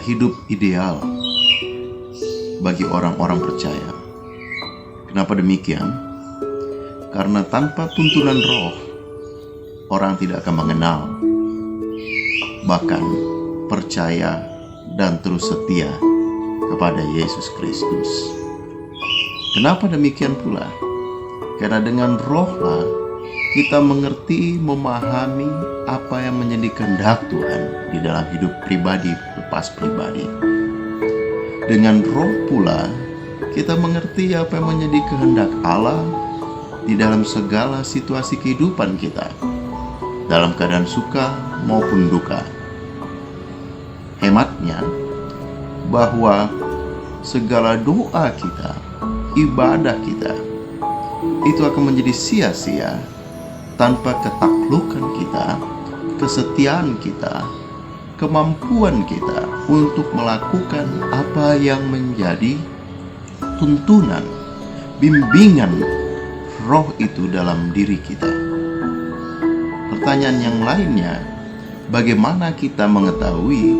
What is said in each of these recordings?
hidup ideal bagi orang-orang percaya. Kenapa demikian? Karena tanpa tuntunan Roh, orang tidak akan mengenal, bahkan percaya dan terus setia kepada Yesus Kristus. Kenapa demikian pula? Karena dengan Rohlah kita mengerti, memahami apa yang menjadi kehendak Tuhan di dalam hidup pribadi lepas pribadi. Dengan Roh pula kita mengerti apa yang menjadi kehendak Allah di dalam segala situasi kehidupan kita, dalam keadaan suka maupun duka. Hematnya bahwa segala doa kita, ibadah kita, itu akan menjadi sia-sia tanpa ketaklukan kita, kesetiaan kita, kemampuan kita untuk melakukan apa yang menjadi tuntunan, bimbingan Roh itu dalam diri kita. Pertanyaan yang lainnya, bagaimana kita mengetahui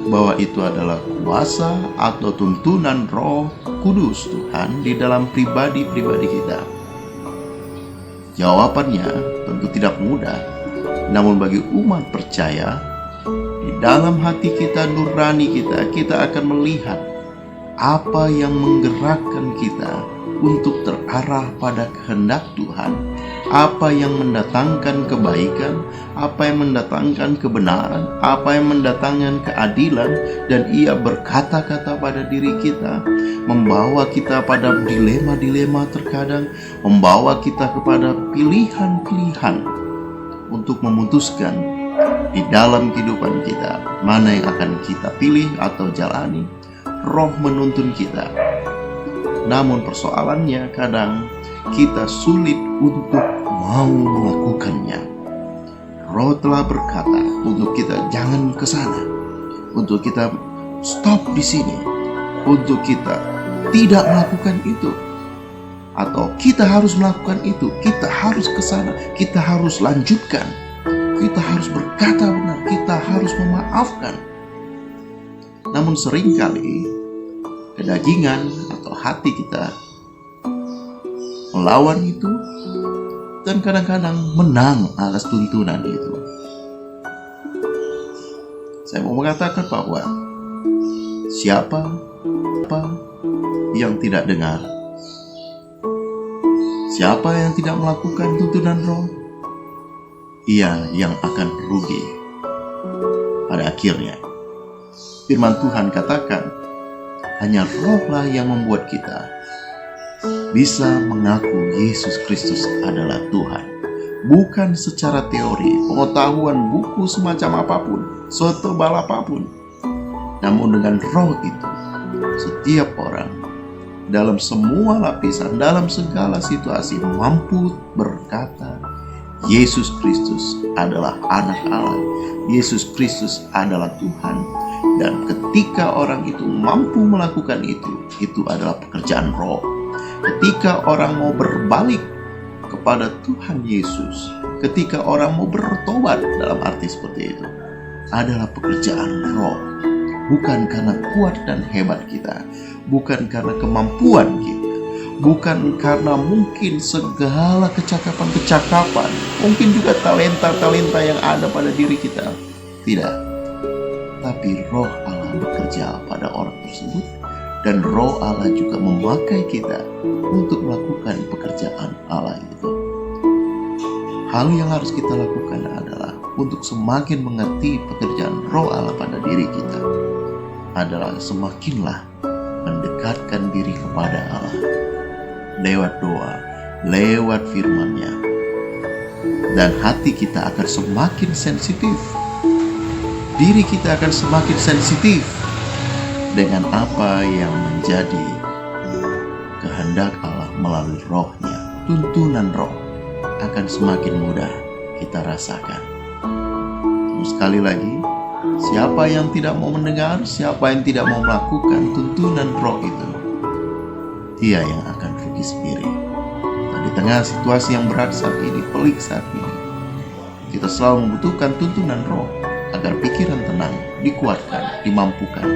bahwa itu adalah kuasa atau tuntunan Roh Kudus Tuhan di dalam pribadi-pribadi kita? Jawabannya tentu tidak mudah, namun bagi umat percaya, di dalam hati kita, nurani kita akan melihat apa yang menggerakkan kita untuk terarah pada kehendak Tuhan, apa yang mendatangkan kebaikan, apa yang mendatangkan kebenaran, apa yang mendatangkan keadilan, dan Ia berkata-kata pada diri kita, membawa kita pada dilema-dilema terkadang, membawa kita kepada pilihan-pilihan untuk memutuskan di dalam kehidupan kita mana yang akan kita pilih atau jalani. Roh menuntun kita, namun persoalannya kadang kita sulit untuk mau melakukannya. Roh telah berkata untuk kita jangan ke sana, untuk kita stop di sini, untuk kita tidak melakukan itu, atau kita harus melakukan itu, kita harus ke sana, kita harus lanjutkan, kita harus berkata benar, kita harus memaafkan. Namun seringkali kedagingan atau hati kita melawan itu, dan kadang-kadang menang atas tuntunan itu. Saya mau mengatakan bahwa siapa yang tidak dengar, siapa yang tidak melakukan tuntunan Roh, ia yang akan rugi pada akhirnya. Firman Tuhan katakan, hanya Rohlah yang membuat kita bisa mengaku Yesus Kristus adalah Tuhan. Bukan secara teori, pengetahuan buku semacam apapun, setebal apapun. Namun dengan Roh itu, setiap orang dalam semua lapisan, dalam segala situasi mampu berkata, Yesus Kristus adalah anak Allah, Yesus Kristus adalah Tuhan. Dan ketika orang itu mampu melakukan itu adalah pekerjaan Roh. Ketika orang mau berbalik kepada Tuhan Yesus, ketika orang mau bertobat dalam arti seperti itu, adalah pekerjaan Roh. Bukan karena kuat dan hebat kita, bukan karena kemampuan kita, bukan karena mungkin segala kecakapan-kecakapan, mungkin juga talenta-talenta yang ada pada diri kita. Tidak. Tapi Roh Allah bekerja pada orang tersebut, dan Roh Allah juga memakai kita untuk melakukan pekerjaan Allah itu. Hal yang harus kita lakukan adalah untuk semakin mengerti pekerjaan Roh Allah pada diri kita, adalah semakinlah mendekatkan diri kepada Allah lewat doa, lewat firman-Nya, dan hati kita akan semakin sensitif. Diri kita akan semakin sensitif dengan apa yang menjadi kehendak Allah melalui Roh-Nya. Tuntunan Roh akan semakin mudah kita rasakan. Sekali lagi, siapa yang tidak mau mendengar, siapa yang tidak mau melakukan tuntunan Roh itu, dia yang akan rugi sendiri. Dan di tengah situasi yang berat saat ini, pelik saat ini, kita selalu membutuhkan tuntunan Roh. agar pikiran tenang, dikuatkan, dimampukan,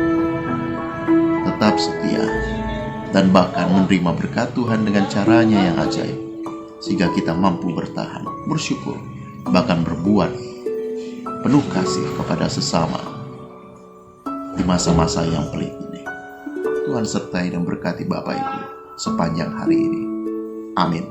tetap setia, dan bahkan menerima berkat Tuhan dengan caranya yang ajaib, sehingga kita mampu bertahan, bersyukur, bahkan berbuat penuh kasih kepada sesama di masa-masa yang pelik ini. Tuhan sertai dan berkati Bapak Ibu sepanjang hari ini. Amin.